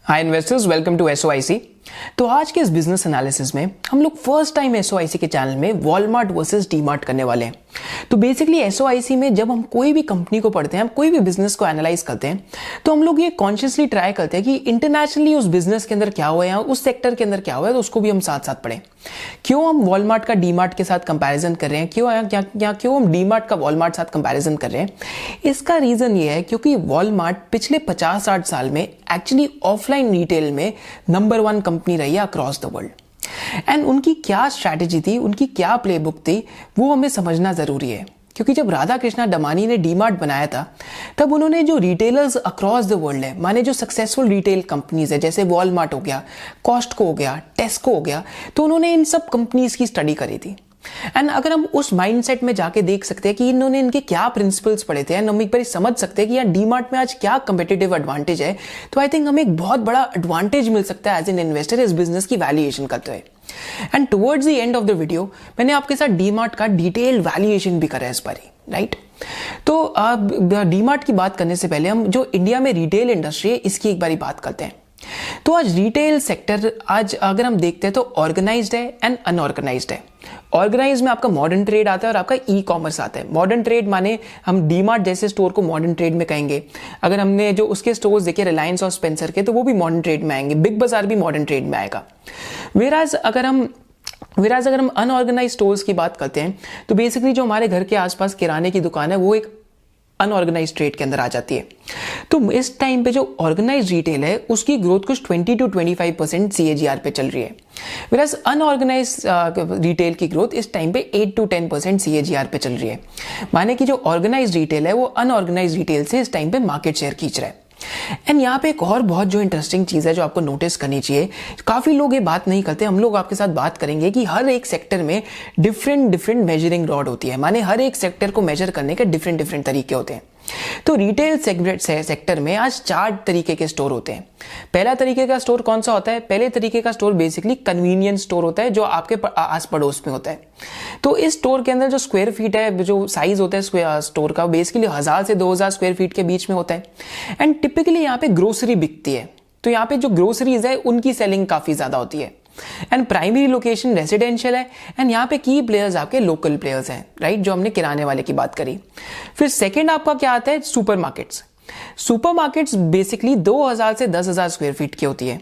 Hi investors, welcome to SOIC. तो आज के इस बिजनेस एनालिसिस में हम लोग फर्स्ट टाइम एसओआईसी के चैनल में वॉलमार्ट वर्सेस डीमार्ट करने वाले हैं। तो बेसिकली एसओआईसी में जब हम कोई भी कंपनी को पढ़ते हैं, हम कोई भी बिजनेस को एनालाइज करते हैं, तो हम लोग ये कॉन्शियसली ट्राई करते हैं कि इंटरनेशनली उस बिजनेस के अंदर क्या हुआ है, उस सेक्टर के अंदर क्या हुआ है, तो उसको भी हम साथ साथ पढ़ें। क्यों हम वॉलमार्ट का डीमार्ट के साथ कंपैरिजन कर रहे हैं, क्यों हम डीमार्ट का वॉलमार्ट साथ कंपैरिजन कर रहे हैं? इसका रीजन ये है क्योंकि वॉलमार्ट पिछले 50-60 साल में एक्चुअली ऑफलाइन रिटेल में नंबर 1 कंपनी रही है अक्रॉस द वर्ल्ड। एंड उनकी क्या स्ट्रैटेजी थी, उनकी क्या प्लेबुक थी, वो हमें समझना जरूरी है। क्योंकि जब राधा कृष्णा डमानी ने डीमार्ट बनाया था, तब उन्होंने जो रिटेलर्स अक्रॉस द वर्ल्ड है, माने जो सक्सेसफुल रिटेल कंपनीज है, जैसे वॉलमार्ट हो गया, कॉस्टको हो गया, टेस्को हो गया, तो उन्होंने इन सब कंपनीज की स्टडी करी थी। एंड अगर हम उस माइंडसेट में जाके देख सकते हैं कि इन्होंने इनके क्या प्रिंसिपल्स पढ़े थे, एंड हम एक बार समझ सकते हैं कि यार डीमार्ट में आज क्या कंपेटिटिव एडवांटेज है, तो आई थिंक हमें एक बहुत बड़ा एडवांटेज मिल सकता है एज एन इन्वेस्टर इस बिजनेस की वैल्यूएशन करते हुए। And towards the end of the video मैंने आपके साथ डीमार्ट का डिटेल वैल्यूएशन भी करा है इस बार, राइट? तो डीमार्ट की बात करने से पहले हम जो इंडिया में रिटेल इंडस्ट्री है, इसकी एक बारी बात करते हैं। तो आज रिटेल सेक्टर आज अगर हम देखते हैं तो ऑर्गेनाइज्ड है एंड अनऑर्गेनाइज्ड है। ऑर्गेनाइज में आपका मॉडर्न ट्रेड आता है और आपका ई कॉमर्स आता है। मॉडर्न ट्रेड माने हम डीमार्ट जैसे स्टोर को मॉडर्न ट्रेड में कहेंगे। अगर हमने जो उसके स्टोर्स देखे रिलायंस और स्पेंसर के, तो वो भी मॉडर्न ट्रेड में आएंगे। बिग बाजार भी मॉडर्न ट्रेड में आएगा। वेराज अगर हम अनऑर्गेनाइज स्टोर्स की बात करते हैं, तो बेसिकली जो हमारे घर के आसपास किराने की दुकान है, वो एक अनऑर्गेनाइज ट्रेड के अंदर आ जाती है। तो इस टाइम पे जो ऑर्गेनाइज रिटेल है, उसकी ग्रोथ कुछ 20 to 25% CAGR पे चल रही है। whereas अनऑर्गेनाइज रिटेल की ग्रोथ इस टाइम पे 8 to 10% CAGR पे चल रही है। माने कि जो ऑर्गेनाइज रिटेल है, वो अनऑर्गेनाइज रिटेल से इस टाइम पे मार्केट शेयर खींच रहा है। एंड यहाँ पे एक और बहुत जो इंटरेस्टिंग चीज है जो आपको नोटिस करनी चाहिए, काफी लोग ये बात नहीं करते, हम लोग आपके साथ बात करेंगे कि हर एक सेक्टर में डिफरेंट मेजरिंग रॉड होती है। माने हर एक सेक्टर को मेजर करने के डिफरेंट तरीके होते हैं। तो रिटेल सेक्टर में आज 4 तरीके के स्टोर होते हैं। पहला तरीके का स्टोर कौन सा होता है? पहले तरीके का स्टोर बेसिकली कन्वीनियंस स्टोर होता है, जो आपके आस पड़ोस में होता है। तो इस स्टोर के अंदर जो स्क्वायर फीट है, जो साइज होता है स्टोर का, बेसिकली 1000 से 2000 स्क्वायर फीट के बीच में होता है। एंड टिपिकली यहाँ पे ग्रोसरी बिकती है, तो यहाँ पे जो ग्रोसरीज है उनकी सेलिंग काफी ज्यादा होती है। एंड प्राइमरी लोकेशन रेसिडेंशियल है, एंड यहाँ पे की प्लेयर्स आपके लोकल प्लेयर्स हैं, राइट? जो हमने किराने वाले की बात करी। फिर सेकंड आपका क्या आता है? सुपरमार्केट्स। सुपरमार्केट्स बेसिकली 2000 से 10,000 स्क्वायर फीट की होती है।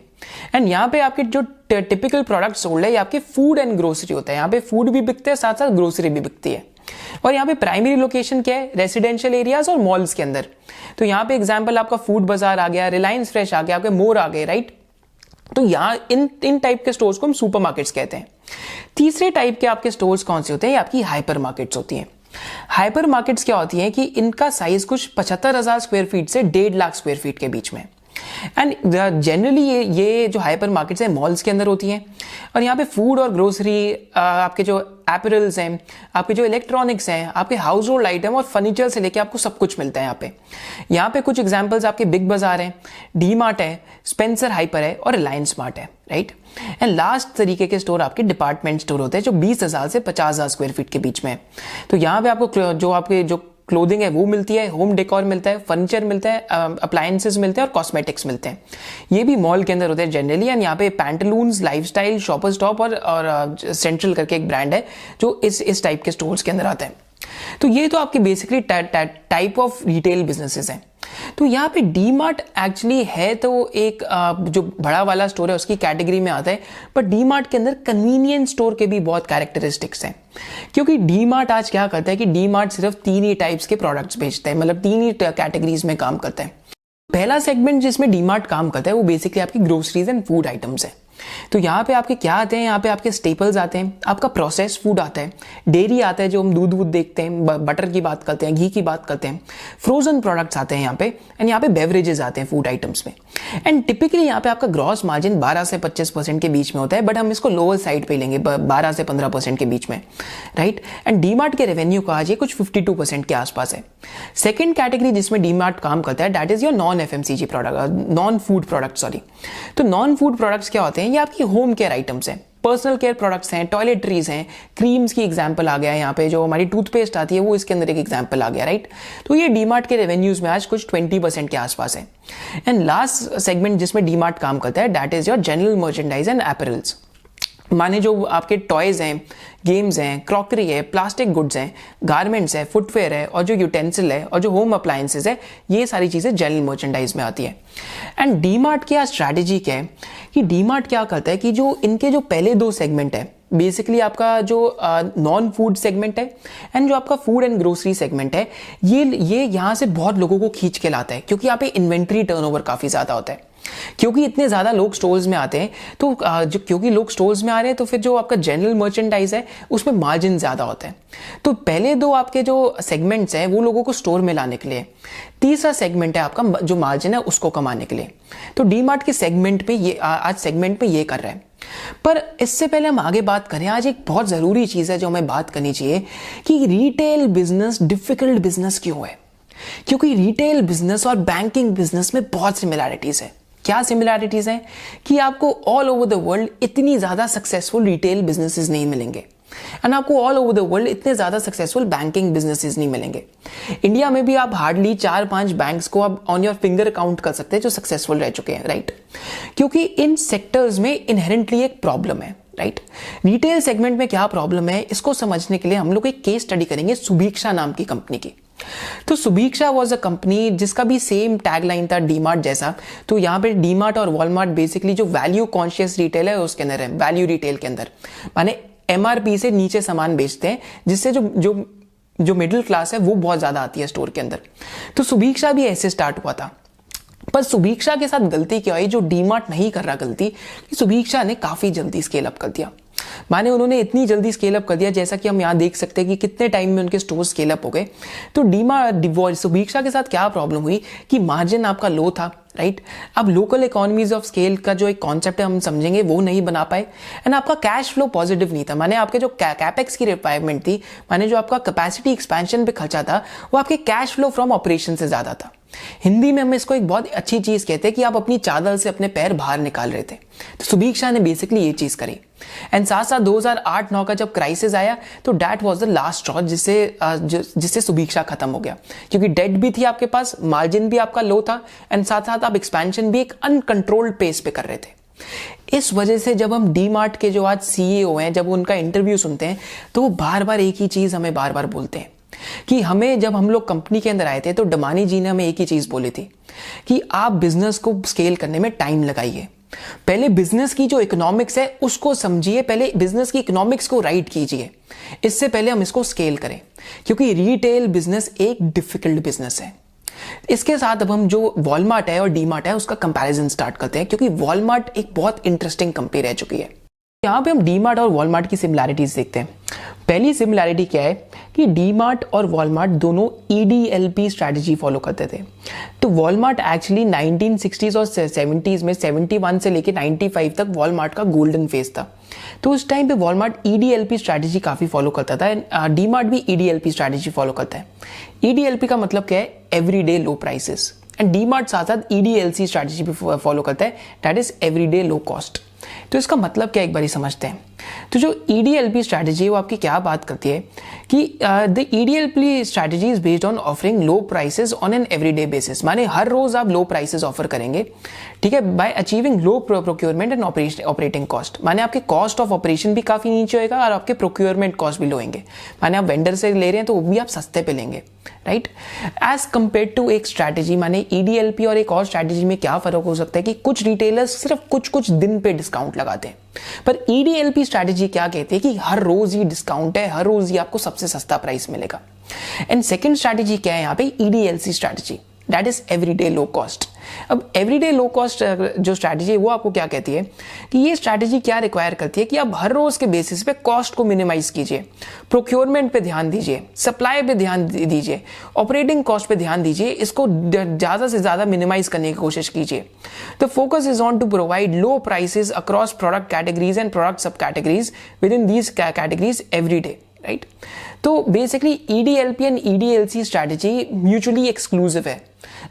एंड यहाँ पे आपके जो टिपिकल प्रोडक्ट सोल्ड है, ये आपके फूड एंड ग्रोसरी होता है। यहाँ पे फूड भी बिकते हैं, साथ साथ ग्रोसरी भी बिकती है। और यहाँ पे प्राइमरी लोकेशन क्या है? रेसिडेंशियल एरियाज और मॉल्स के अंदर। तो यहाँ पे एग्जाम्पल आपका फूड बाजार आ गया, रिलायंस फ्रेश आ गया, आपके मोर आ गए, राइट? तो यहां इन टाइप के स्टोर्स को हम सुपरमार्केट्स कहते हैं। तीसरे टाइप के आपके स्टोर्स कौन से होते हैं? ये आपकी हाइपर मार्केट्स होती हैं। हाइपर मार्केट्स क्या होती हैं कि इनका साइज कुछ 75,000 स्क्वायर फीट से 1.5 लाख स्क्वायर फीट के बीच में। एंड जनरली ये जो हाइपर मार्केट्स हैं मॉल्स के अंदर होती हैं। और यहाँ पे फूड और ग्रोसरी, आपके जो एपरल्स हैं, आपके जो इलेक्ट्रॉनिक्स हैं, आपके हाउस होल्ड आइटम और फर्नीचर से लेके आपको सब कुछ मिलता है यहाँ पे कुछ एग्जांपल्स आपके बिग बाजार हैं, डी मार्ट है, स्पेंसर हाइपर है और रिलायंस स्मार्ट है, राइट? एंड लास्ट तरीके के स्टोर आपके डिपार्टमेंट स्टोर होते हैं, जो 20,000 से 50,000 स्क्वायर फीट के बीच में है। तो यहाँ पे आपको जो क्लोथिंग है वो मिलती है, होम डेकोर मिलता है, फर्नीचर मिलता है, अप्लायंसेस मिलते हैं और कॉस्मेटिक्स मिलते हैं। ये भी मॉल के अंदर होते हैं जनरली। एंड यहाँ पे पैंटलून्स, लाइफस्टाइल, शॉपर स्टॉप और सेंट्रल करके एक ब्रांड है जो इस टाइप के स्टोर्स के अंदर आता है। तो ये तो आपके basically type of retail businesses हैं। तो यहाँ पे डीमार्ट एक्चुअली है तो एक जो बड़ा वाला स्टोर है उसकी कैटेगरी में आता है, पर डीमार्ट के अंदर कन्वीनियंस स्टोर के भी बहुत कैरेक्टरिस्टिक्स हैं। क्योंकि डीमार्ट आज क्या करता है कि डीमार्ट सिर्फ 3 ही टाइप्स के प्रोडक्ट्स बेचता है, मतलब 3 ही कैटेगरीज में काम करता है। पहला सेगमेंट जिसमें डीमार्ट काम करता है वो बेसिकली आपकी ग्रोसरीज एंड फूड आइटम्स है। तो यहाँ पे आपके क्या आते हैं? यहाँ पे आपके स्टेपल्स आते हैं, आपका प्रोसेस फूड आता है, डेयरी आता है, जो हम दूध देखते हैं, बटर की बात करते हैं, घी की बात करते हैं, फ्रोजन प्रोडक्ट्स आते हैं यहाँ पे, एंड यहाँ पे बेवरेजेस आते हैं फूड आइटम्स में। एंड टिपिकली यहाँ पे आपका ग्रॉस मार्जिन 12 से 25% के बीच में होता है, बट हम इसको लोअर साइड पे लेंगे, 12 से 15% के बीच में, राइट? एंड डीमार्ट के रेवेन्यू का आज ये कुछ 52% के आसपास है। सेकेंड कैटेगरी जिसमें डीमार्ट काम करता है, that is your non FMCG product, non food product, sorry. तो नॉन फूड प्रोडक्ट्स क्या होते हैं? ये आपकी होम केयर आइटम्स हैं, पर्सनल केयर प्रोडक्ट्स हैं, टॉयलेटरीज हैं, क्रीम्स की एग्जांपल आ गया है यहाँ पे, जो हमारी टूथपेस्ट आती है वो इसके अंदर एक एग्जांपल आ गया, राइट। तो ये डीमार्ट के रेवेन्यूज में आज कुछ 20% के आसपास है। एंड लास्ट सेगमेंट जिसमें डीमार्ट काम करता है that is your general merchandise and apparels, माने जो आपके टॉयज हैं, गेम्स हैं, क्रॉकरी है, प्लास्टिक गुड्स हैं, गारमेंट्स है, फुटवेयर है, और जो यूटेंसिल है और जो होम अप्लायंसेस है, ये सारी चीज़ें जनरल मर्चेंडाइज में आती है। एंड डीमार्ट की स्ट्रैटेजी क्या है कि डीमार्ट क्या करता है कि जो इनके जो पहले दो सेगमेंट है, बेसिकली आपका जो नॉन फूड सेगमेंट है एंड जो आपका फूड एंड ग्रोसरी सेगमेंट है, ये यहाँ से बहुत लोगों को खींच के लाता है, क्योंकि यहाँ पे इन्वेंट्री टर्नओवर काफ़ी ज़्यादा होता है। क्योंकि इतने ज़्यादा लोग स्टोर्स में आते हैं, तो क्योंकि लोग स्टोर्स में आ रहे हैं, तो फिर जो आपका जनरल मर्चेंडाइज है उसमें मार्जिन ज़्यादा होता है। तो पहले दो आपके जो सेगमेंट्स हैं वो लोगों को स्टोर में लाने के लिए, तीसरा सेगमेंट है आपका जो मार्जिन है उसको कमाने के लिए। तो डीमार्ट के सेगमेंट पे ये आज सेगमेंट पे ये कर रहा है। पर इससे पहले हम आगे बात करें, आज एक बहुत ज़रूरी चीज़ है जो हमें बात करनी चाहिए कि रिटेल बिजनेस डिफिकल्ट बिजनेस क्यों है। क्योंकि रिटेल बिजनेस और बैंकिंग बिजनेस में बहुत सिमिलैरिटीज़ है। क्या सिमिलैरिटीज हैं कि आपको ऑल ओवर द वर्ल्ड इतनी ज्यादा सक्सेसफुल रिटेल बिजनेसेस नहीं मिलेंगे एंड आपको ऑल ओवर द वर्ल्ड इतने ज्यादा सक्सेसफुल बैंकिंग बिजनेसेस नहीं मिलेंगे। इंडिया में भी आप हार्डली 4-5 बैंक्स को आप ऑन योर फिंगर काउंट कर सकते हैं जो सक्सेसफुल रह चुके हैं, राइट। क्योंकि इन सेक्टर्स में इनहेरेंटली एक प्रॉब्लम है, राइट। रिटेल सेगमेंट में क्या प्रॉब्लम है इसको समझने के लिए हम लोग एक केस स्टडी करेंगे सुभिक्षा नाम की कंपनी की। तो सुभिक्षा वॉज अ कंपनी जिसका भी सेम टैगलाइन था डीमार्ट जैसा। तो यहाँ पे डीमार्ट और वॉलमार्ट बेसिकली जो वैल्यू कॉन्शियस रिटेल है उसके अंदर है, वैल्यू रिटेल के अंदर, माने एमआरपी से नीचे सामान बेचते हैं, जिससे जो मिडिल क्लास है वो बहुत ज्यादा आती है स्टोर के अंदर। तो सुभिक्षा भी ऐसे स्टार्ट हुआ था। पर सुभिक्षा के साथ गलती क्या हुई जो डीमार्ट नहीं कर रहा गलती, कि सुभिक्षा ने काफी जल्दी स्केल अप कर दिया। माने उन्होंने इतनी जल्दी स्केल अप कर दिया, जैसा कि हम यहाँ देख सकते हैं कि कितने टाइम में उनके स्टोर स्केल अप हो गए। तो सुभिक्षा के साथ क्या प्रॉब्लम हुई कि मार्जिन आपका लो था, राइट। अब लोकल इकोनॉमीज ऑफ स्केल का जो एक कॉन्सेप्ट है हम समझेंगे वो नहीं बना पाए एंड आपका कैश फ्लो पॉजिटिव नहीं था। माने आपके जो कैपेक्स की रिक्वायरमेंट थी, माने जो आपका कैपेसिटी एक्सपेंशन पे खर्चा था, वो आपके कैश फ्लो फ्रॉम ऑपरेशन से ज्यादा था। हिंदी में हम इसको एक बहुत अच्छी चीज कहते हैं कि आप अपनी चादर से अपने पैर बाहर निकाल रहे थे। तो सुभिक्षा ने बेसिकली ये चीज करी एंड साथ साथ 2008-9 का जब क्राइसिस आया तो that was the last straw जिससे सुभिक्षा खत्म हो गया, क्योंकि डेट भी थी आपके पास, मार्जिन भी आपका लो था एंड साथ साथ आप एक्सपेंशन भी एक अनकंट्रोल्ड पेस पे कर रहे थे। इस वजह से जब हम डीमार्ट के जो आज सीईओ हैं, जब उनका इंटरव्यू सुनते हैं तो वो बार बार एक ही चीज हमें बार बार बोलते हैं कि हमें, जब हम लोग कंपनी के अंदर आए थे तो डमानी जी ने हमें एक ही चीज बोली थी कि आप बिजनेस को स्केल करने में टाइम लगाइए, पहले बिजनेस की जो इकोनॉमिक्स है उसको समझिए, पहले बिजनेस की इकोनॉमिक्स को राइट कीजिए, इससे पहले हम इसको स्केल करें, क्योंकि रिटेल बिजनेस एक डिफिकल्ट बिजनेस है। इसके साथ अब हम जो वॉलमार्ट है और डीमार्ट है उसका कंपैरिजन स्टार्ट करते हैं, क्योंकि वॉलमार्ट एक बहुत इंटरेस्टिंग कंपनी रह चुकी है। यहाँ पे हम डीमार्ट और वॉलमार्ट की सिमिलैरिटीज देखते हैं। पहली सिमिलैरिटी क्या है कि डीमार्ट और वॉलमार्ट दोनों EDLP स्ट्रैटेजी फॉलो करते थे। तो वॉलमार्ट एक्चुअली 1960s और 70s में 71 से लेके 95 तक वॉलमार्ट का गोल्डन फेज था। तो उस टाइम पे वॉलमार्ट EDLP स्ट्रैटेजी काफी फॉलो करता था, डीमार्ट भी EDLP स्ट्रैटेजी फॉलो करता है। EDLP का मतलब क्या है, everyday low prices, and DMart साथ साथ EDLC स्ट्रैटेजी भी फॉलो करता है, that is everyday low cost. तो इसका मतलब क्या एक बारी समझते हैं। तो जो EDLP स्ट्रैटेजी है वो आपकी क्या बात करती है कि the EDLP strategy is based on offering low prices on an everyday basis, माने हर रोज आप लो प्राइसेस ऑफर करेंगे, ठीक है, bye achieving low procurement and operating cost, माने आपके कॉस्ट ऑफ ऑपरेशन भी काफी नीचे होएगा और आपके प्रोक्योरमेंट कॉस्ट भी लो होंगे, माने आप वेंडर से ले रहे हैं तो वो भी आप सस्ते पे लेंगे, राइट। एज कंपेयर टू एक स्ट्रैटेजी, माने EDLP और एक और स्ट्रैटेजी में क्या फर्क हो सकता है कि कुछ रिटेलर्स सिर्फ कुछ दिन पे डिस्काउंट लगाते हैं, पर EDLP स्ट्रैटेजी क्या कहती है कि हर रोज ही डिस्काउंट है, हर रोज ही आपको सबसे सस्ता प्राइस मिलेगा। एंड सेकंड स्ट्रैटेजी क्या है यहाँ पे, EDLC strategy, that is everyday low cost. अब एवरीडे लो कॉस्ट जो स्ट्रैटेजी है वो आपको क्या कहती है कि ये स्ट्रैटेजी क्या रिक्वायर करती है कि आप हर रोज के बेसिस पे कॉस्ट को मिनिमाइज कीजिए, प्रोक्योरमेंट पे ध्यान दीजिए, सप्लाई पे ध्यान दीजिए, ऑपरेटिंग कॉस्ट पे ध्यान दीजिए, इसको ज्यादा से ज्यादा मिनिमाइज करने की कोशिश कीजिए। The focus is on to provide low prices across product categories and product sub categories within these categories every day, right. तो बेसिकली EDLP एंड EDLC स्ट्रैटेजी म्यूचुअली एक्सक्लूसिव है।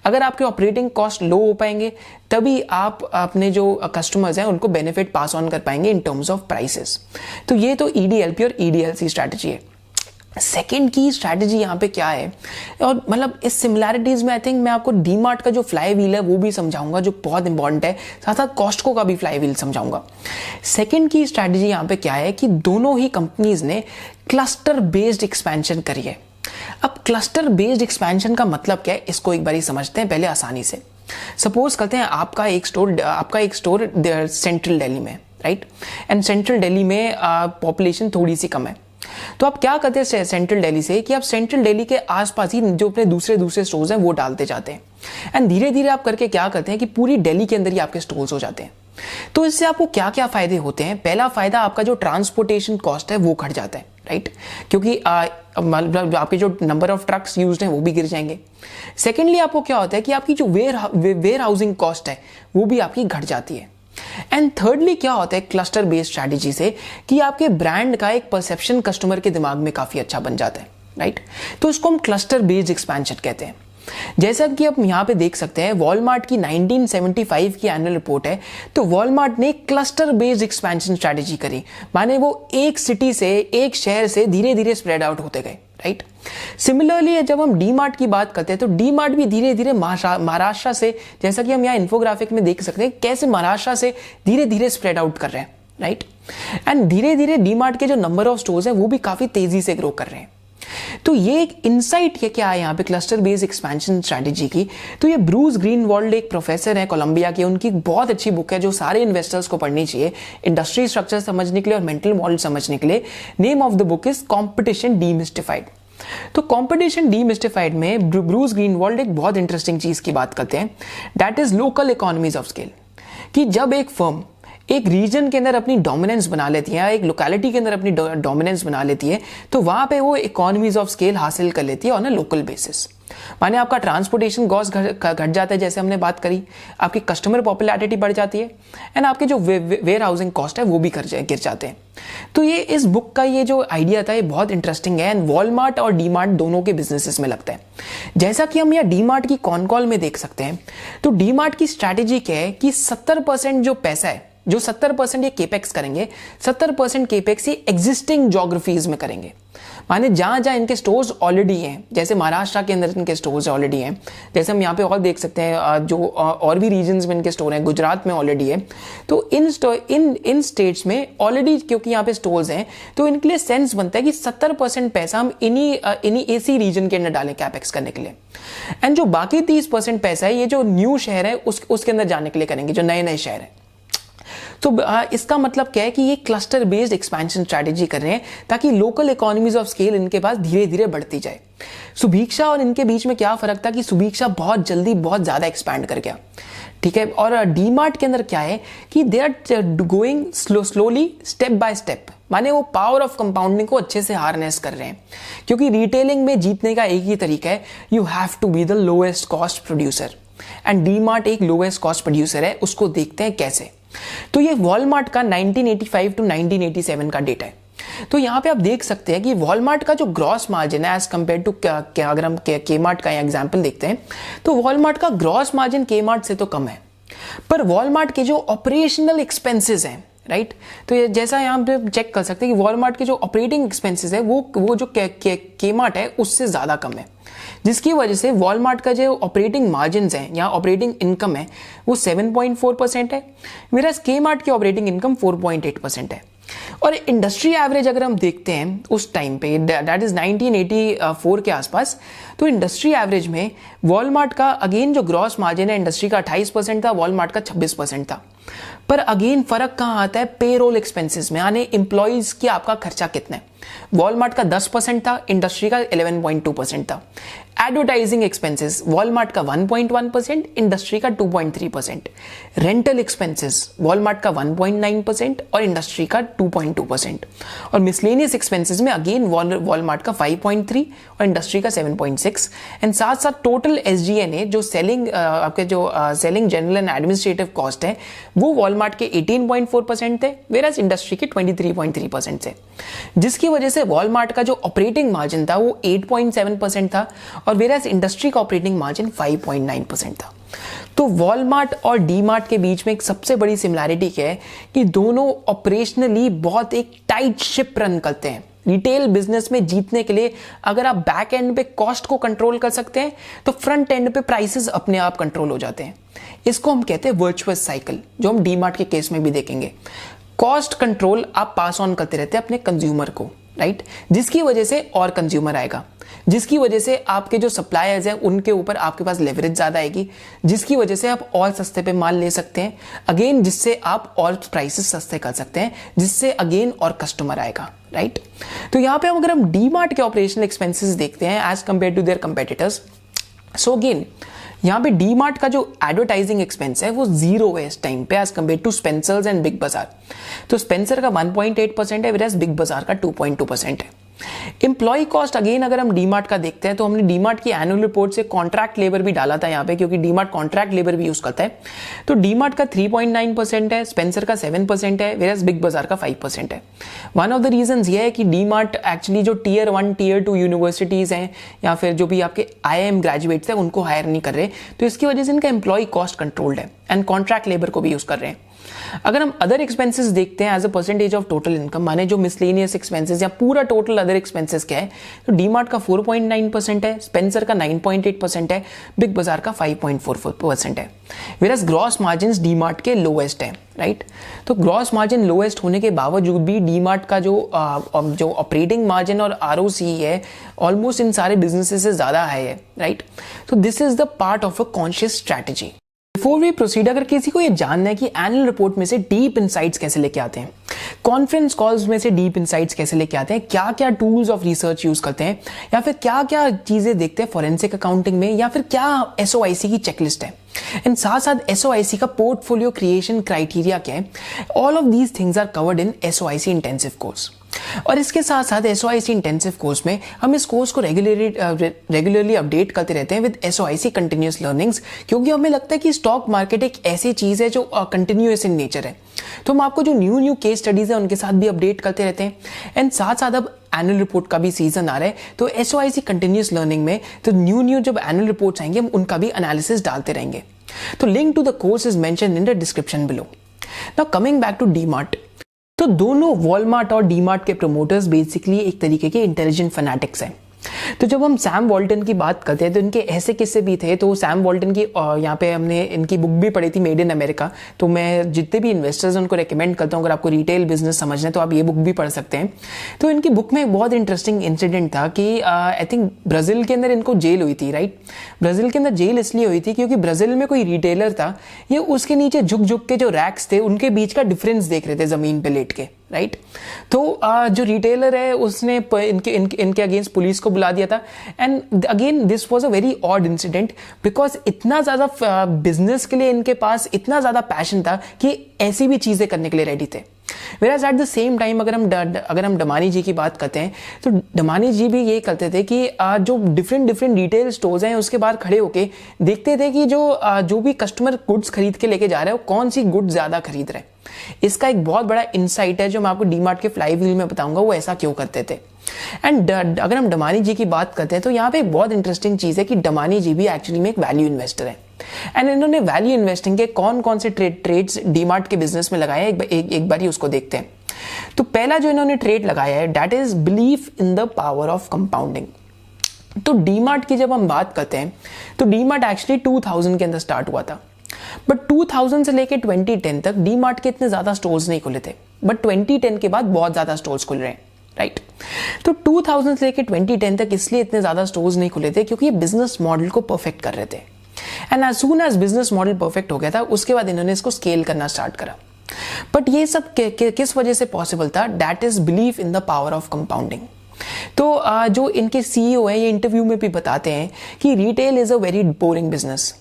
अगर आपके ऑपरेटिंग कॉस्ट लो हो पाएंगे तभी आप अपने जो कस्टमर्स हैं उनको बेनिफिट पास ऑन कर पाएंगे इन टर्म्स ऑफ प्राइसेस। तो ये तो EDLP और EDLC स्ट्रैटेजी है। सेकेंड की स्ट्रैटेजी यहाँ पे क्या है, और मतलब इस सिमिलैरिटीज में आई थिंक मैं आपको डीमार्ट का जो फ्लाई व्हील है वो भी समझाऊंगा जो बहुत इंपॉर्टेंट है, साथ साथ कॉस्टको का भी फ्लाई व्हील समझाऊंगा। सेकेंड की स्ट्रैटेजी यहाँ पे क्या है कि दोनों ही कंपनीज ने क्लस्टर बेस्ड एक्सपेंशन करी है। अब क्लस्टर बेस्ड एक्सपेंशन का मतलब क्या है इसको एक बार समझते हैं पहले आसानी से। सपोज करते हैं आपका एक स्टोर सेंट्रल दिल्ली में, राइट, एंड सेंट्रल दिल्ली में पॉपुलेशन थोड़ी सी कम है। तो आप क्या करते हैं सेंट्रल दिल्ली से कि आप सेंट्रल दिल्ली के आसपास ही जो अपने दूसरे स्टोर्स हैं वो डालते जाते हैं, एंड धीरे धीरे आप करके क्या करते हैं कि पूरी दिल्ली के अंदर ही आपके स्टोर्स हो जाते हैं। तो इससे आपको क्या क्या फायदे होते हैं? पहला फायदा, आपका जो ट्रांसपोर्टेशन कॉस्ट है वो घट जाता है, राइट, क्योंकि आपके जो नंबर ऑफ ट्रक्स यूज्ड हैं वो भी गिर जाएंगे। सेकेंडली आपको क्या होता है कि आपकी जो वेयर हाउसिंग कॉस्ट है वो भी आपकी घट जाती है। एंड थर्डली क्या होता है क्लस्टर बेस्ड स्ट्रैटेजी से कि आपके ब्रांड का एक परसेप्शन कस्टमर के दिमाग में काफी अच्छा बन जाता है, राइट। तो इसको हम क्लस्टर बेस्ड एक्सपेंशन कहते हैं। जैसा कि आप यहां पे देख सकते हैं वॉलमार्ट की 1975 की एनुअल रिपोर्ट है, तो वॉलमार्ट ने क्लस्टर बेस्ड एक्सपेंशन स्ट्रैटेजी करी, माने वो एक सिटी से, एक शहर से धीरे धीरे स्प्रेड आउट होते गए, राइट। सिमिलरली जब हम डीमार्ट की बात करते हैं तो डीमार्ट भी धीरे धीरे महाराष्ट्र से, जैसा कि हम यहाँ इन्फोग्राफिक में देख सकते हैं कैसे महाराष्ट्र से धीरे धीरे स्प्रेड आउट कर रहे हैं, राइट। एंड धीरे धीरे डीमार्ट के जो नंबर ऑफ स्टोर्स हैं वो भी काफी तेजी से ग्रो कर रहे हैं। तो ये एक इनसाइट है क्या है यहाँ पे क्लस्टर बेस्ड एक्सपेंशन स्ट्रैटेजी की। तो ये ब्रूस ग्रीनवॉल्ड एक प्रोफेसर है कोलंबिया के, उनकी बहुत अच्छी बुक है जो सारे इन्वेस्टर्स को पढ़नी चाहिए इंडस्ट्री स्ट्रक्चर समझने के लिए और मेंटल मॉडल समझने के लिए। Name of the book is competition डीमिस्टिफाइड। तो कॉम्पिटिशन डीमिस्टिफाइड में ब्रूस ग्रीनवॉल्ड एक बहुत इंटरेस्टिंग चीज की बात करते हैं, that is local economies of scale. कि जब एक फर्म एक रीजन के अंदर अपनी डोमिनेंस बना लेती है, एक लोकेलिटी के अंदर अपनी डोमिनेंस बना लेती है, तो वहां पे वो इकोनॉमीज ऑफ स्केल हासिल कर लेती है ऑन अ लोकल बेसिस। माने आपका ट्रांसपोर्टेशन कॉस्ट घट जाता है, जैसे हमने बात करी, आपकी कस्टमर पॉपुलैरिटी बढ़ जाती है, एंड आपके जो वेयर हाउसिंग कॉस्ट है वो भी गिर जाते हैं। तो ये इस बुक का ये जो आइडिया था ये बहुत इंटरेस्टिंग है, एंड वॉलमार्ट और डीमार्ट दोनों के बिजनेसेस में लगता है। जैसा कि हम यहाँ डीमार्ट की कॉन कॉल में देख सकते हैं, तो डीमार्ट की स्ट्रैटेजी क्या है कि 70% जो पैसा है, जो 70% ये केपेक्स करेंगे, 70% केपेक्स ये एग्जिस्टिंग ज्योग्राफीज में करेंगे। माने जहां जहां इनके स्टोर्स ऑलरेडी हैं, जैसे महाराष्ट्र के अंदर इनके स्टोर्स ऑलरेडी हैं, जैसे हम यहाँ पे और देख सकते हैं जो और भी रीजन्स में इनके स्टोर हैं, गुजरात में ऑलरेडी है। तो इन स्टेट्स में ऑलरेडी क्योंकि यहाँ पे स्टोर्स हैं तो इनके लिए सेंस बनता है कि 70% पैसा हम इन्हीं एसी रीजन के अंदर डालें कैपेक्स करने के लिए, एंड जो बाकी 30% पैसा है ये जो न्यू शहर है उसके अंदर जाने के लिए करेंगे, जो नए नए शहर है। तो इसका मतलब क्या है कि ये क्लस्टर बेस्ड एक्सपेंशन स्ट्रैटेजी कर रहे हैं ताकि लोकल इकोनॉमीज ऑफ स्केल इनके पास धीरे धीरे बढ़ती जाए। सुभिक्षा और इनके बीच में क्या फर्क था कि सुभिक्षा बहुत जल्दी बहुत ज्यादा एक्सपैंड कर गया, ठीक है, और डीमार्ट के अंदर क्या है कि they are going slowly step by step, माने वो पावर ऑफ कंपाउंडिंग को अच्छे से हार्नेस कर रहे हैं। क्योंकि रिटेलिंग में जीतने का एक ही तरीका है, you have to be the lowest cost producer, and DMart एक लोएस्ट कॉस्ट प्रोड्यूसर है। उसको देखते हैं कैसे। तो ये वॉलमार्ट का 1985 टू 1987 का डेटा है। तो यहां पे आप देख सकते हैं कि वॉलमार्ट का जो ग्रॉस मार्जिन है एज कंपेयर टू अगर हम केमार्ट का एग्जांपल देखते हैं तो वॉलमार्ट का ग्रॉस मार्जिन केमार्ट से तो कम है, पर वॉलमार्ट के जो ऑपरेशनल एक्सपेंसेस हैं, राइट, तो ये जैसा यहां पे चेक कर सकते हैं कि वॉलमार्ट के जो ऑपरेटिंग एक्सपेंसेस है वो जो केमार्ट है उससे ज्यादा कम है, जिसकी वजह से वॉलमार्ट का जो ऑपरेटिंग मार्जिन है या ऑपरेटिंग इनकम है वो 7.4% है, मेरा केमार्ट की ऑपरेटिंग इनकम 4.8% है। और इंडस्ट्री एवरेज अगर हम देखते हैं उस टाइम पे, दैट इज 1984 के आसपास, तो इंडस्ट्री एवरेज में वॉलमार्ट का अगेन जो ग्रॉस मार्जिन है इंडस्ट्री का 28% था, वॉलमार्ट का 26% था। पर अगेन फर्क कहां आता है? पेरोल एक्सपेंसेस में, यानी एम्प्लॉइज की आपका खर्चा कितना है। वॉलमार्ट का 10% था, इंडस्ट्री का 11.2% था। एडवर्टाइजिंग एक्सपेंसेस वॉलमार्ट का 1.1%, इंडस्ट्री का 2.3%। रेंटल एक्सपेंसेस वॉलमार्ट का 1.9% और इंडस्ट्री का 2.2%। और मिसलेनियस एक्सपेंसेस में अगेन वॉलमार्ट का 5.3 और इंडस्ट्री का 7.6। एंड साथ साथ टोटल SG&A जो सेलिंग आपके जो selling general and administrative cost है वो वॉलमार्ट के 18.4% थे, वेराज इंडस्ट्री के 23.3% थे, जिसकी जिसकी वजह से वॉलमार्ट का जो ऑपरेटिंग मार्जिन था वो 8.7% था और वेरास इंडस्ट्री का ऑपरेटिंग मार्जिन 5.9% था। तो वॉलमार्ट और डीमार्ट के बीच में एक सबसे बड़ी सिमिलैरिटी क्या है कि दोनों ऑपरेशनली बहुत एक टाइट शिप रन करते हैं। रिटेल बिजनेस में जीतने के लिए अगर आप बैक एंड पे कॉस्ट को कंट्रोल कर सकते हैं तो फ्रंट एंड पे प्राइसेस अपने आप कंट्रोल हो जाते हैं। इसको हम कहते हैं वर्चुअस साइकिल, जो हम डीमार्ट के केस में भी देखेंगे। कॉस्ट कंट्रोल आप पास ऑन करते रहते हैं अपने कंज्यूमर को, राइट, जिसकी वजह से और कंज्यूमर आएगा, जिसकी वजह से आपके जो सप्लायर्स हैं उनके ऊपर आपके पास लेवरेज ज्यादा आएगी, जिसकी वजह से आप और सस्ते पे माल ले सकते हैं, अगेन जिससे आप और प्राइसेस सस्ते कर सकते हैं, जिससे अगेन और कस्टमर आएगा, राइट। तो यहां पे अगर हम डीमार्ट के ऑपरेशनल एक्सपेंसेस देखते हैं as compare to their competitors, so again यहां पे डीमार्ट का जो एडवर्टाइजिंग एक्सपेंस है वो 0 है इस टाइम पे as compare to Spencer's and Big Bazaar. तो स्पेंसर का 1.8% है, वेरास बिग बाजार का 2.2% है। एम्प्लॉय कॉस्ट अगेन अगर हम डीमार्ट का देखते हैं तो हमने डीमार्ट की एनुअल रिपोर्ट से कॉन्ट्रैक्ट लेबर भी डाला था यहाँ पे, क्योंकि डीमार्ट कॉन्ट्रैक्ट लेबर भी यूज करता है। तो डीमार्ट का 3.9% है, स्पेंसर का 7% है, वेरास बिग बाजार का 5% है। वन ऑफ द रीजंस ये है कि डीमार्ट एक्चुअली जो टीयर 1 टीयर 2 यूनिवर्सिटीज हैं या फिर जो भी आपके IIM ग्रेजुएट्स हैं उनको हायर नहीं कर रहे, तो इसकी वजह से इनका एम्प्लॉय कॉस्ट कंट्रोल्ड है एंड कॉन्ट्रैक्ट लेबर को भी यूज कर रहे हैं। अगर हम अदर एक्सपेंसेस देखते हैं as a percentage of total income, माने जो मिसलेनियस एक्सपेंसेस या पूरा टोटल अदर एक्सपेंसेस क्या है, तो डीमार्ट का 4.9% है, स्पेंसर का 9.8% है, बिग बाजार का 5.44% है। वेरास ग्रॉस मार्जिन डीमार्ट के लोएस्ट है, राइट। तो ग्रॉस मार्जिन लोएस्ट होने के बावजूद भी डीमार्ट का जो ऑपरेटिंग मार्जिन और ROCE है ऑलमोस्ट इन सारे बिजनेसेस से ज्यादा हाई है, राइट। तो this is the part of a conscious strategy. Before we proceed, अगर किसी को ये जानना है कि एनुअल रिपोर्ट में से डीप इनसाइट्स कैसे लेके आते हैं, कॉन्फ्रेंस कॉल्स में से डीप इनसाइट्स कैसे लेके आते हैं, क्या क्या टूल्स ऑफ रिसर्च यूज करते हैं, या फिर क्या क्या चीजें देखते हैं फॉरेंसिक अकाउंटिंग में, या फिर क्या SOIC की चेकलिस्ट है, एंड साथ साथ SOIC का पोर्टफोलियो क्रिएशन क्राइटेरिया क्या है, all of these things are covered in SOIC intensive course. और इसके साथ साथ SOIC इंटेंसिव कोर्स में हम इस कोर्स को रेगुलरली अपडेट करते रहते हैं विद SOIC कंटिन्यूअस लर्निंग्स, क्योंकि हमें लगता है कि स्टॉक मार्केट एक ऐसी चीज है जो कंटिन्यूअस इन नेचर है। तो हम आपको जो न्यू केस स्टडीज है उनके साथ भी अपडेट करते रहते हैं, एंड साथ साथ अब एनुअल रिपोर्ट का भी सीजन आ रहा है, तो SOIC कंटिन्यूअस लर्निंग में तो न्यू जब एनुअल रिपोर्ट्स आएंगे हम उनका भी एनालिसिस डालते रहेंगे। तो link to the course is mentioned in the description below. Now coming back to DMart, तो दोनों वॉलमार्ट और डीमार्ट के प्रमोटर्स बेसिकली एक तरीके के इंटेलिजेंट फैनेटिक्स हैं। तो जब हम सैम वॉल्टन की बात करते हैं तो इनके ऐसे किस्से भी थे। तो सैम वॉल्टन की यहाँ पे हमने इनकी बुक भी पढ़ी थी, मेड इन अमेरिका। तो मैं जितने भी इन्वेस्टर्स उनको रेकमेंड करता हूँ, अगर आपको रिटेल बिजनेस समझना है तो आप ये बुक भी पढ़ सकते हैं। तो इनकी बुक में एक बहुत इंटरेस्टिंग इंसिडेंट था कि आई थिंक ब्राजील के अंदर इनको जेल हुई थी, राइट। ब्राजील के अंदर जेल इसलिए हुई थी क्योंकि ब्राजील में कोई रिटेलर था, ये उसके नीचे झुक के जो रैक्स थे उनके बीच का डिफरेंस देख रहे थे जमीन पे लेट के, राइट। तो जो रिटेलर है उसने इनके अगेंस्ट पुलिस को बुला दिया था, and again this was a very odd incident because इतना ज्यादा बिजनेस के लिए इनके पास इतना ज्यादा पैशन था कि ऐसी भी चीजें करने के लिए रेडी थे। Whereas at the same time अगर हम डमानी जी की बात करते हैं तो डमानी जी भी ये करते थे कि जो डिफरेंट रिटेल स्टोर्स हैं उसके बाहर खड़े होके देखते थे कि जो भी कस्टमर गुड्स खरीद के लेके जा रहे हैं वो कौन सी गुड्स ज्यादा खरीद रहे हैं। इसका एक बहुत बड़ा इंसाइट है जो मैं आपको डीमार्ट के फ्लाई व्हील में बताऊंगा वो ऐसा क्यों करते थे। एंड अगर हम डमानी जी की बात करते हैं तो यहाँ पे एक बहुत इंटरेस्टिंग चीज है कि डमानी जी भी एक्चुअली में एक वैल्यू इन्वेस्टर है, एंड इन्होंने वैल्यू इन्वेस्टिंग के कौन से ट्रेड्स डीमार्ट के बिजनेस में लगाए एक बार ही उसको देखते हैं। तो पहला जो इन्होंने ट्रेड लगाया है that is belief in the power of compounding. तो डीमार्ट की जब हम बात करते हैं तो डीमार्ट एक्चुअली 2000 के अंदर स्टार्ट हुआ था, बट 2000 से लेके 2010 तक डीमार्ट के इतने ज्यादा स्टोर्स नहीं खुले थे, बट 2010 के बाद बहुत ज्यादा स्टोर्स खुल रहे हैं, राइट। तो 2000 से लेके 2010 तक इसलिए इतने ज्यादा स्टोर्स नहीं खुले थे क्योंकि ये बिजनेस मॉडल को परफेक्ट कर रहे थे, and as soon as business model perfect हो गया था उसके बाद इन्होंने इसको स्केल करना स्टार्ट करा। बट ये सब किस वजह से पॉसिबल था, that is belief in the power of compounding. तो जो इनके CEO है ये इंटरव्यू में भी बताते हैं कि retail is a very boring business.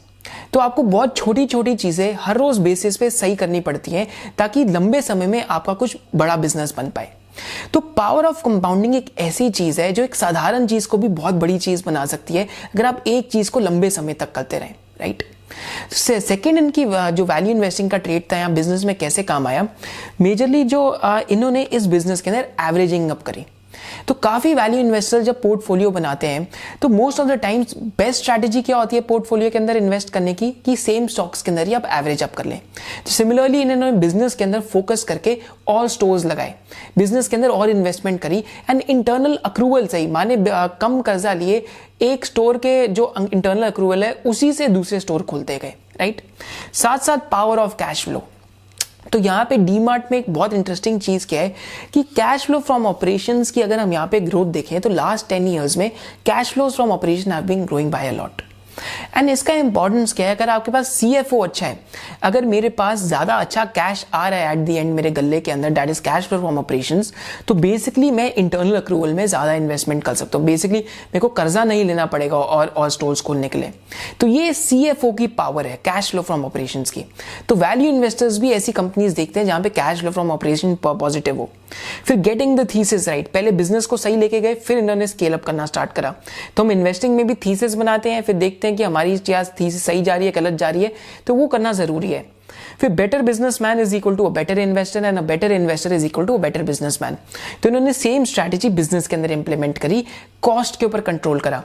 तो आपको बहुत छोटी छोटी चीजें हर रोज बेसिस पे सही करनी पड़ती हैं ताकि लंबे समय में आपका कुछ बड़ा बिजनेस बन पाए। तो पावर ऑफ कंपाउंडिंग एक ऐसी चीज है जो एक साधारण चीज को भी बहुत बड़ी चीज बना सकती है अगर आप एक चीज को लंबे समय तक करते रहें, राइट। सेकेंड इनकी जो वैल्यू इन्वेस्टिंग का ट्रेड था यहाँ बिजनेस में कैसे काम आया, मेजरली जो इन्होंने इस बिजनेस के अंदर एवरेजिंग अप करी। तो काफ़ी वैल्यू इन्वेस्टर जब पोर्टफोलियो बनाते हैं तो most of the times best strategy क्या होती है पोर्टफोलियो के अंदर इन्वेस्ट करने की कि सेम स्टॉक्स के अंदर ही आप एवरेज अप कर लें। तो सिमिलरली इन्होंने बिजनेस के अंदर फोकस करके और स्टोर्स लगाए, बिजनेस के अंदर और इन्वेस्टमेंट करी एंड इंटरनल अक्रूवल से ही माने कम कर्जा लिए एक स्टोर के जो इंटरनल अक्रूवल है उसी से दूसरे स्टोर खोलते गए, राइट। साथ साथ पावर ऑफ कैश फ्लो। तो यहाँ पे डीमार्ट में एक बहुत इंटरेस्टिंग चीज क्या है कि कैश फ्लो फ्रॉम ऑपरेशंस की अगर हम यहाँ पे ग्रोथ देखें तो लास्ट 10 इयर्स में cash flows from operation have been growing by a lot. And इसका इंपॉर्टेंस क्या है, अगर आपके पास सीएफओ अच्छा है, अगर मेरे पास ज्यादा अच्छा कैश आ रहा है एट द एंड मेरे गल्ले के अंदर, that is cash flow from operations, तो बेसिकली मैं इंटरनल अक्रूवल में ज्यादा इन्वेस्टमेंट कर सकता हूँ। बेसिकली मेरे को कर्जा नहीं लेना पड़ेगा और स्टोर्स खोलने के लिए। तो ये सीएफओ की पावर है कैश फ्लो फ्रॉम ऑपरेशंस की। तो वैल्यू इन्वेस्टर्स भी ऐसी कंपनीज देखते हैं जहां पे cash flow from operation positive हो। फिर गेटिंग द थीसिस राइट, पहले बिजनेस को सही लेके गए, फिर इन्होंने स्केल अप करना स्टार्ट करा। तो हम इन्वेस्टिंग में भी थीसिस बनाते हैं, फिर देखते हैं कि हमारी थीसिस सही जा रही है गलत जा रही है, तो वो करना जरूरी है। फिर better businessman is equal to a better investor and a better investor is equal to a better businessman. तो इन्होंने सेम स्ट्रैटेजी बिजनेस के अंदर इंप्लीमेंट करी, कॉस्ट के ऊपर कंट्रोल करा।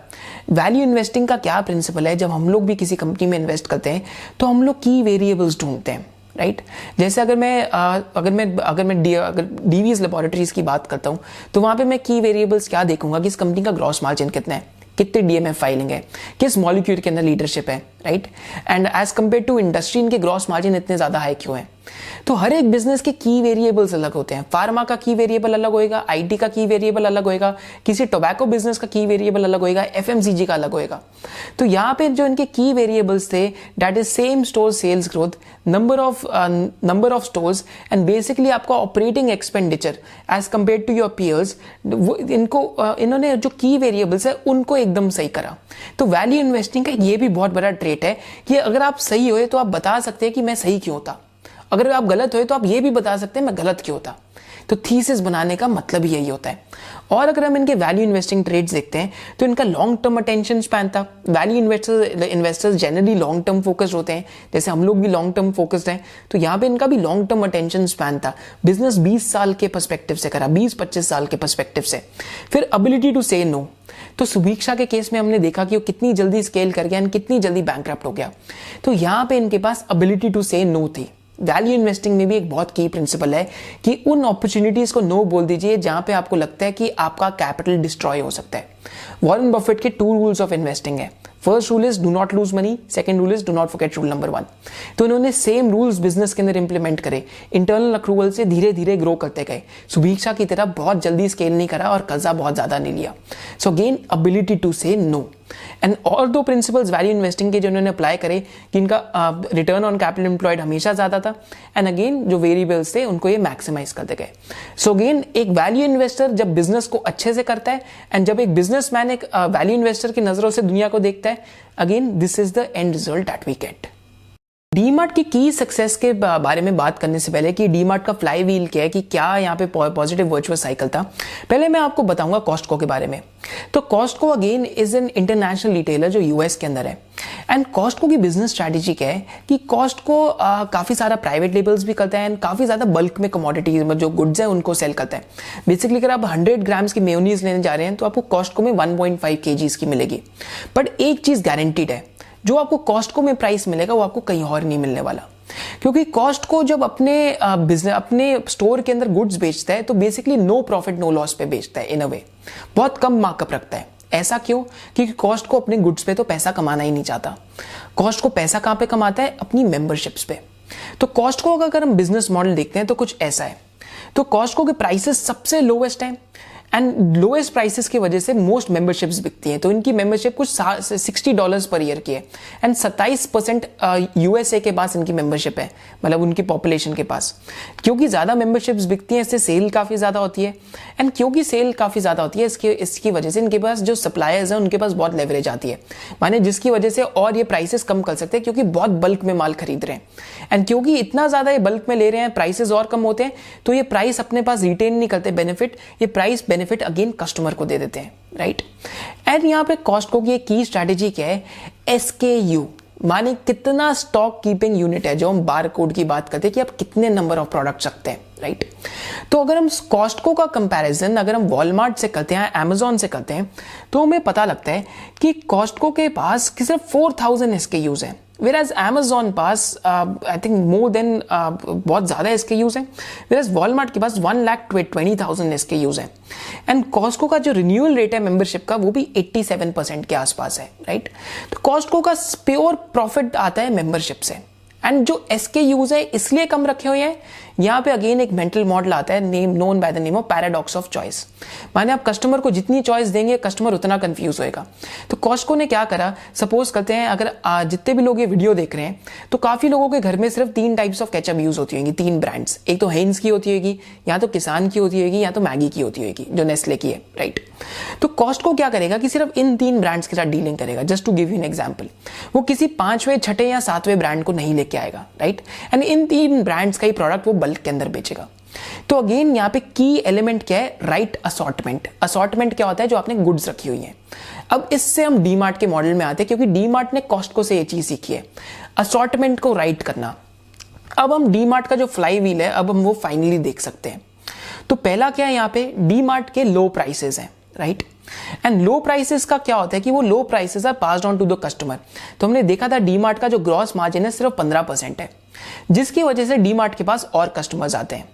वैल्यू इन्वेस्टिंग का क्या प्रिंसिपल है, जब हम लोग भी किसी कंपनी में इन्वेस्ट करते हैं तो हम लोग की वेरिएबल्स ढूंढते हैं, राइट। जैसे अगर मैं डीवीज लेबोरेटरीज की बात करता हूं तो वहां पे मैं की वेरिएबल्स क्या देखूंगा कि इस कंपनी का ग्रॉस मार्जिन कितना है, कितने डीएमएफ फाइलिंग है, किस मॉलिक्यूल के अंदर लीडरशिप है, right. And as compare to industry इनके ग्रॉस मार्जिन इतने ज्यादा हाई क्यों है। तो हर एक बिजनेस के की वेरिएबल्स अलग होते हैं। फार्मा का की वेरिएबल अलग होएगा, आईटी का की वेरिएबल अलग होएगा, किसी टोबैको बिजनेस का की वेरिएबल अलग होएगा, एफएमसीजी का अलग होएगा। तो यहाँ पे जो इनके की वेरिएबल्स थे that is same store sales growth, number of stores and basically आपका operating expenditure as compare to your peers. इन्होंने जो की वेरिएबल्स है उनको एकदम सही करा। तो वैल्यू इन्वेस्टिंग का ये भी बहुत बड़ा ट्रेट है कि अगर आप सही हुए तो आप बता सकते हैं कि मैं सही क्यों था, अगर आप गलत हुए तो आप ये भी बता सकते हैं मैं गलत क्यों था। तो थीसिस बनाने का मतलब ही यही होता है। और अगर हम इनके वैल्यू इन्वेस्टिंग ट्रेड्स देखते हैं तो इनका लॉन्ग टर्म अटेंशन स्पैन था। Value investors generally long term focused होते हैं, जैसे हम लोग भी लॉन्ग टर्म फोकस्ड हैं, तो यहाँ पे इनका भी लॉन्ग टर्म अटेंशन स्पैन था। बिजनेस 20 साल के पर्सपेक्टिव से करा, 20-25 साल के पर्सपेक्टिव से। फिर एबिलिटी टू से नो, तो सुभीक्षा के केस में हमने देखा कि वो कितनी जल्दी स्केल कर गया एंड कितनी जल्दी बैंकरप्ट हो गया। तो यहाँ पे इनके पास एबिलिटी टू से नो थी। वैल्यू इन्वेस्टिंग में भी एक बहुत की प्रिंसिपल है कि उन अपॉर्चुनिटीज को नो बोल दीजिए जहां पे आपको लगता है कि आपका कैपिटल डिस्ट्रॉय हो सकता है। वॉरेन बफेट के 2 रूल्स ऑफ इन्वेस्टिंग है। First rule is do not lose money, second rule is do not forget rule number 1। तो इन्होंने सेम रूल्स बिजनेस के अंदर इंप्लीमेंट करे, इंटरनल अक्रूवल से धीरे धीरे ग्रो करते गए। सुभीक्षा की तरह बहुत जल्दी स्केल नहीं करा और कर्जा बहुत ज्यादा नहीं लिया। सो अगेन एबिलिटी टू से नो एंड और 2 प्रिंसिपल्स वैल्यू इन्वेस्टिंग के जो इन्होंने अप्लाई करे कि इनका रिटर्न ऑन कैपिटल एम्प्लॉयड हमेशा ज्यादा था एंड अगेन जो वेरिएबल्स थे उनको ये मैक्सिमाइज करते गए। सो अगेन एक वैल्यू इन्वेस्टर जब बिजनेस को अच्छे से करता है एंड जब एक बिजनेसमैन एक वैल्यू इन्वेस्टर की नजरों से दुनिया को देखता है, again this is the end result that we get. DMart की सक्सेस के बारे में बात करने से पहले कि डीमार्ट का फ्लाई व्हील क्या है, कि क्या यहाँ पे पॉजिटिव वर्चुअस साइकिल था, पहले मैं आपको बताऊंगा कॉस्टको के बारे में। तो Costco again is an international retailer जो यूएस के अंदर है। एंड कॉस्टको की बिजनेस स्ट्रैटेजी क्या है कि कॉस्टको काफी सारा प्राइवेट लेबल्स भी करता है एंड काफी ज्यादा बल्क में कमोडिटीज जो गुड्स है उनको सेल करता है। बेसिकली अगर आप 100 ग्राम्स की मेयोनीज लेने जा रहे हैं तो आपको कॉस्टको में 1.5 kgs की मिलेगी। बट एक चीज गारंटीड है, जो आपको कॉस्टको में प्राइस मिलेगा वो आपको कहीं और नहीं मिलने वाला। क्योंकि कॉस्टको जब अपने स्टोर के अंदर गुड्स बेचता है तो basically no profit no loss पे बेचता है, इन अ वे बहुत कम मार्कअप रखता है। ऐसा क्यों? क्योंकि कॉस्टको अपने गुड्स पे तो पैसा कमाना ही नहीं चाहता। कॉस्टको पैसा कहां पे कमाता है? अपनी मेंबरशिप्स पे। तो कॉस्टको का अगर हम बिजनेस मॉडल देखते हैं तो कुछ ऐसा है। तो कॉस्टको के प्राइसेस सबसे लोएस्ट है एंड लोएस्ट प्राइसेस की वजह से मोस्ट मेंबरशिप्स बिकती हैं। तो इनकी मेंबरशिप कुछ $60 पर ईयर की है एंड 27% यूएसए के पास इनकी मेंबरशिप है, मतलब उनकी पॉपुलेशन के पास। क्योंकि ज्यादा मेंबरशिप्स बिकती हैं इससे सेल काफी ज्यादा होती है एंड क्योंकि सेल काफी ज्यादा होती है इसकी वजह से इनके पास जो सप्लायर्स हैं उनके पास बहुत लेवरेज आती है, माने जिसकी वजह से और ये प्राइसेस कम कर सकते हैं क्योंकि बहुत बल्क में माल खरीद रहे हैं। एंड क्योंकि इतना ज्यादा ये बल्क में ले रहे हैं, प्राइसेस और कम होते हैं, तो ये प्राइस अपने पास रिटेन नहीं करते बेनिफिट, ये प्राइस बेनिफिट अगेन कस्टमर को दे देते हैं, राइट। एंड यहाँ पे कॉस्टको की एक की स्ट्रैटेजी क्या है? SKU, माने कितना स्टॉक कीपिंग यूनिट है, जो हम बार कोड की बात करते हैं कि आप कितने नंबर ऑफ प्रोडक्ट रखते हैं, राइट। तो अगर हम कॉस्टको का कंपैरिजन अगर हम वॉलमार्ट से करते हैं, अमेजोन से करते हैं, तो हमें पता लगता है कि कॉस्टको के पास सिर्फ 4000 SKUs है, whereas Amazon pass I think more than बहुत ज़्यादा SKUs हैं, whereas Walmart के पास 1,20,000 SKUs हैं। एंड कॉस्टको का जो रिन्यूअल रेट है मेंबरशिप का वो भी 87% के आसपास है, राइट। तो कॉस्टको का प्योर प्रॉफिट आता है मेंबरशिप से। एंड जो SKUs है इसलिए कम रखे हुए हैं, यहाँ पे अगेन एक मेंटल मॉडल आता है name known by the name of paradox of choice. माने आप कस्टमर को जितनी चॉइस देंगे कस्टमर उतना कंफ्यूज होएगा। तो कॉस्टको ने क्या करा, सपोज करते हैं अगर जितने भी लोग ये वीडियो देख रहे हैं तो काफी लोगों के घर में सिर्फ 3 टाइप्स ऑफ केचप यूज होती होंगी, 3 ब्रांड्स, एक तो हेन्स की होती होगी, या तो किसान की होती होगी, या तो मैगी की होती होगी जो नेस्ले की है, राइट। तो कॉस्टको क्या करेगा कि सिर्फ इन 3 ब्रांड्स के साथ डीलिंग करेगा। Just to give you an example, वो किसी 5वें 6ठे या 7वें ब्रांड को नहीं लेके आएगा, राइट। एंड इन 3 ब्रांड्स का ही प्रोडक्ट वो बल्क के अंदर बेचेगा। तो अगेन यहाँ पे की एलिमेंट क्या है, राइट असॉर्टमेंट। असॉर्टमेंट क्या होता है, जो आपने गुड्स रखी हुई है। अब इससे हम डीमार्ट के मॉडल में आते हैं, क्योंकि डीमार्ट ने कॉस्टको से ये चीज सीखी है, असॉर्टमेंट को राइट करना। अब हम डीमार्ट का जो फ्लाई व्हील है अब हम वो फाइनली देख सकते हैं। तो पहला क्या है, यहाँ पे डीमार्ट के लो प्राइसेस हैं, राइट। एंड लो प्राइसेस का क्या होता है कि वो low prices are passed on to the customer. तो हमने देखा था डीमार्ट का जो ग्रॉस मार्जिन है सिर्फ 15% है, जिसकी वजह से डीमार्ट के पास और कस्टमर्स आते हैं।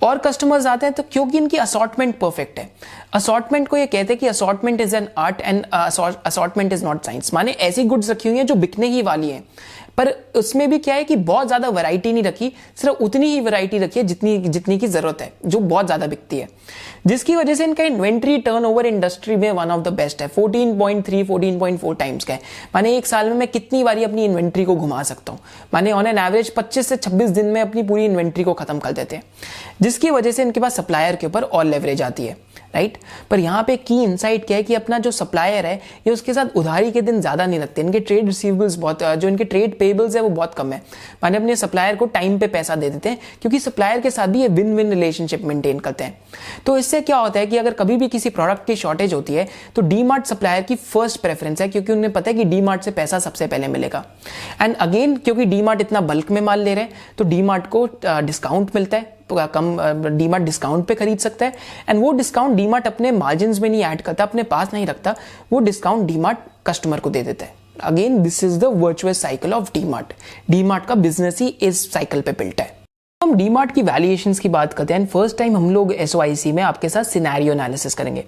और कस्टमर्स आते हैं तो क्योंकि इनकी असॉर्टमेंट परफेक्ट है। असॉर्टमेंट को ये कहते हैं कि assortment is an art and assortment is not science. माने ऐसी गुड्स रखी हुई हैं जो बिकने ही वाली हैं, पर उसमें भी क्या है कि बहुत ज्यादा वैरायटी नहीं रखी, सिर्फ उतनी ही वैरायटी रखी है जितनी की जरूरत है, जो बहुत ज्यादा बिकती है, जिसकी वजह से इनका इन्वेंट्री टर्नओवर इंडस्ट्री में वन ऑफ द बेस्ट है। 14.3 14.4 टाइम्स का है। माने एक साल में मैं कितनी बारी अपनी इन्वेंट्री को घुमा सकता हूं। माने ऑन एन एवरेज 25 से 26 दिन में अपनी पूरी इन्वेंट्री को खत्म कर देते हैं, जिसकी वजह से इनके पास सप्लायर के ऊपर और लेवरेज आती है, राइट। पर यहाँ पे की इनसाइट क्या है कि अपना जो सप्लायर है ये उसके साथ उधारी के दिन ज्यादा नहीं रखते। इनके ट्रेड रिसीवेबल्स बहुत, जो इनके ट्रेड पेबल्स है वो बहुत कम है। माने अपने सप्लायर को टाइम पे पैसा दे देते हैं, क्योंकि सप्लायर के साथ भी ये विन विन रिलेशनशिप मेंटेन करते हैं। तो इससे क्या होता है कि अगर कभी भी किसी प्रोडक्ट की शॉर्टेज होती है तो डीमार्ट सप्लायर की फर्स्ट प्रेफरेंस है, क्योंकि उन्हें पता है कि डीमार्ट से पैसा सबसे पहले मिलेगा। एंड अगेन क्योंकि डीमार्ट इतना बल्क में माल ले रहे हैं तो डीमार्ट को डिस्काउंट मिलता है, कम डीमार्ट डिस्काउंट पे खरीद सकता है। एंड वो डिस्काउंट डीमार्ट अपने मार्जिन्स में नहीं ऐड करता, अपने पास नहीं रखता, वो डिस्काउंट डीमार्ट कस्टमर को दे देता है। Again this is the virtuous cycle of DMart. DMart का बिजनेस ही इस साइकिल पे बिल्ट है। हम डीमार्ट की वैल्यूएशंस की बात करते हैं। फर्स्ट टाइम हम लोग एसओआईसी में आपके साथ सिनेरियो एनालिसिस करेंगे।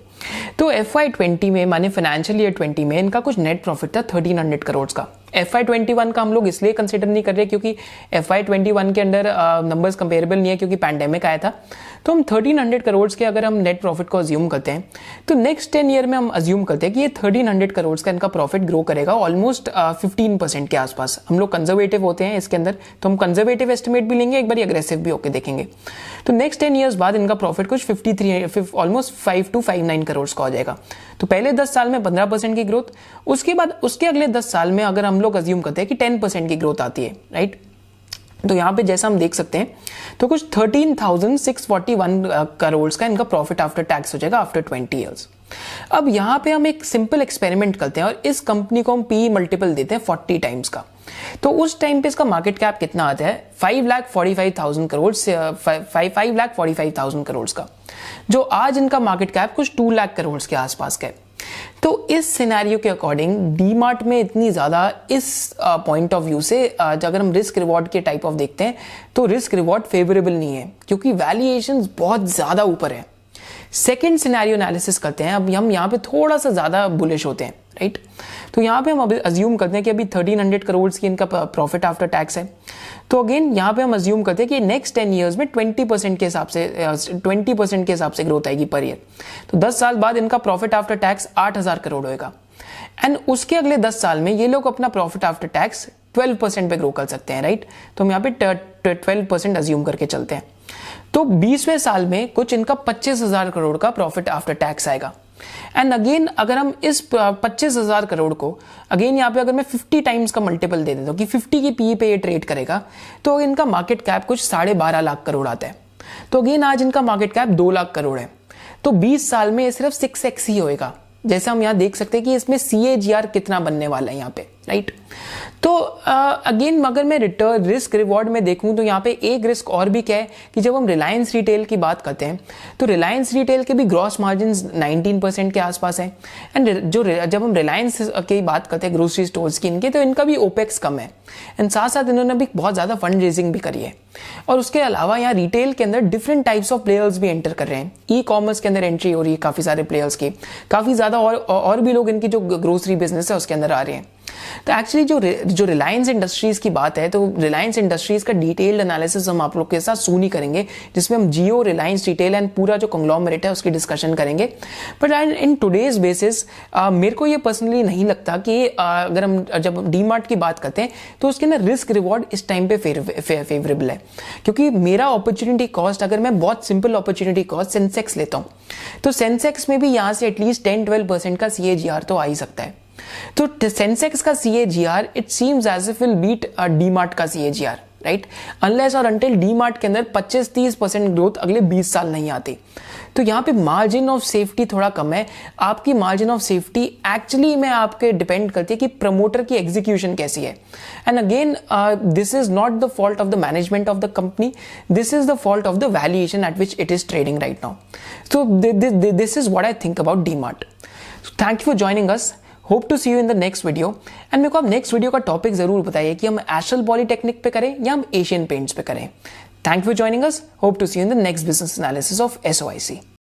तो FY20 में माने फाइनेंशियल ईयर 20 में इनका कुछ नेट प्रॉफिट था 1300 करोड़ का। FY21 का हम लोग इसलिए कंसिडर नहीं कर रहे क्योंकि FY21 के अंदर नंबर्स कंपेरेबल नहीं है, क्योंकि पैंडेमिक आया था। तो हम 1300 करोड़ के अगर हम नेट प्रॉफिट को अज्यूम करते हैं तो नेक्स्ट 10 ईयर में हम अज्यूम करते हैं कि ये 1300 करोड़ का इनका प्रॉफिट ग्रो करेगा ऑलमोस्ट 15% के आसपास। हम लोग कंजर्वेटिव होते हैं इसके अंदर, तो हम कंजर्वेटिव एस्टिमेट भी लेंगे, एक बार अग्रेसिव भी होकर देखेंगे। तो नेक्स्ट 10 ईयर्स बाद इनका प्रॉफिट कुछ 53 ऑलमोस्ट 5 to 59 करोड़ का हो जाएगा। तो पहले 10 साल में 15% की ग्रोथ, उसके बाद उसके अगले 10 साल में अगर हम लोग अज्यूम करते हैं कि 10% की ग्रोथ आती है, राइट। तो यहां पे जैसा हम देख सकते हैं तो कुछ 13,641 करोड़ का इनका प्रॉफिट आफ्टर टैक्स हो जाएगा आफ्टर 20 इयर्स। अब यहां पे हम एक सिंपल एक्सपेरिमेंट करते हैं और इस कंपनी को हम पी मल्टीपल देते हैं 40 टाइम्स का। तो उस टाइम पे इसका मार्केट कैप कितना आता है, 5,45,000 करोड़ से 5,45,000 करोड़ का, जो आज इनका मार्केट कैप कुछ 2 लाख करोड़ के आसपास का है। तो इस सिनेरियो के अकॉर्डिंग डीमार्ट में इतनी ज्यादा इस पॉइंट ऑफ व्यू से अगर हम रिस्क रिवॉर्ड के टाइप ऑफ देखते हैं तो रिस्क रिवॉर्ड फेवरेबल नहीं है, क्योंकि वैल्यूएशंस बहुत ज्यादा ऊपर है। सेकंड सिनेरियो एनालिसिस करते हैं। अब हम यहाँ पे थोड़ा सा ज्यादा बुलिश होते हैं, राइट। तो यहाँ पे हम अभी अज्यूम करते हैं कि अभी 1300 करोड़ की इनका प्रॉफिट आफ्टर टैक्स है। तो अगेन यहाँ पे हम अज्यूम करते हैं कि नेक्स्ट 10 इयर्स में 20% के हिसाब से ग्रोथ आएगी पर ईयर। तो 10 साल बाद इनका प्रॉफिट आफ्टर टैक्स 8,000 करोड़ होएगा। एंड उसके अगले 10 साल में ये लोग अपना प्रॉफिट आफ्टर टैक्स 12% पे ग्रो कर सकते हैं, राइट। तो हम यहाँ पे 12% अज्यूम करके चलते हैं। तो 20वें साल में कुछ इनका 25,000 करोड़ का प्रॉफिट आफ्टर टैक्स आएगा। एंड अगेन अगर हम इस 25,000 करोड़ को अगेन यहाँ पे अगर मैं 50 टाइम्स का मल्टीपल दे देता हूँ कि 50 की पी पे ये ट्रेड करेगा, तो इनका मार्केट कैप कुछ 12.5 लाख करोड़ आता है। तो अगेन आज इनका मार्केट कैप 2 लाख करोड़ है। तो 20 साल में सिर्फ 6x ही होएगा। जैसे हम यहाँ देख सकते हैं कि इसमें CAGR कितना बनने वाला है यहाँ पे, राइट। तो अगेन अगर मैं रिटर्न रिस्क रिवॉर्ड में देखूं तो यहाँ पे एक रिस्क और भी क्या है कि जब हम रिलायंस रिटेल की बात करते हैं तो रिलायंस रिटेल के भी ग्रॉस मार्जिन 19% के आसपास है। एंड जब हम रिलायंस की बात करते हैं ग्रोसरी स्टोर्स की इनके, तो इनका भी ओपेक्स कम है एंड साथ साथ इन्होंने भी बहुत ज़्यादा फंड रेजिंग भी करी है। और उसके अलावा यहाँ रिटेल के अंदर डिफरेंट टाइप्स ऑफ प्लेयर्स भी एंटर कर रहे हैं। ई कॉमर्स के अंदर एंट्री हो रही है काफ़ी सारे प्लेयर्स की, काफ़ी ज़्यादा और भी लोग इनकी जो ग्रोसरी बिजनेस है उसके अंदर आ रहे हैं। तो एक्चुअली जो रिलायंस इंडस्ट्रीज की बात है, तो रिलायंस इंडस्ट्रीज का डिटेल्ड एनालिसिस हम आप लोग के साथ सून ही करेंगे, जिसमें हम जियो, रिलायंस रिटेल एंड पूरा जो कंग्लोमरेट है उसकी डिस्कशन करेंगे। बट इन टुडेज बेसिस मेरे को ये पर्सनली नहीं लगता कि अगर हम जब डीमार्ट की बात करते हैं तो उसके अंदर रिस्क रिवॉर्ड इस टाइम पे फेवरेबल है, क्योंकि मेरा अपॉर्चुनिटी कॉस्ट, अगर मैं बहुत सिंपल अपॉर्चुनिटी कॉस्ट सेंसेक्स लेता हूँ तो सेंसेक्स में भी यहाँ से एटलीस्ट 10-12% का CAGR तो आ ही सकता है। तो सेंसेक्स का CAGR it seems as if will beat DMart का CAGR, राइट, अनलेस और अनटिल डीमार्ट के अंदर 25-30% ग्रोथ अगले 20 साल नहीं आती। तो यहाँ पे मार्जिन ऑफ सेफ्टी थोड़ा कम है। आपकी मार्जिन ऑफ सेफ्टी एक्चुअली में आपके डिपेंड करती है कि प्रमोटर की एग्जीक्यूशन कैसी है। And again this is not the fault of the management of the company, this is the fault of the valuation at which it is trading right now. So this is what I think about DMart. Thank you for joining us, hope to see you in the next video. एंड मेरे को आप next video का topic जरूर बताइए कि हम astral polytechnic पे करें या हम एशियन पेंट्स पे करें। Thank you for joining us, hope to see you in the next business analysis of SOIC।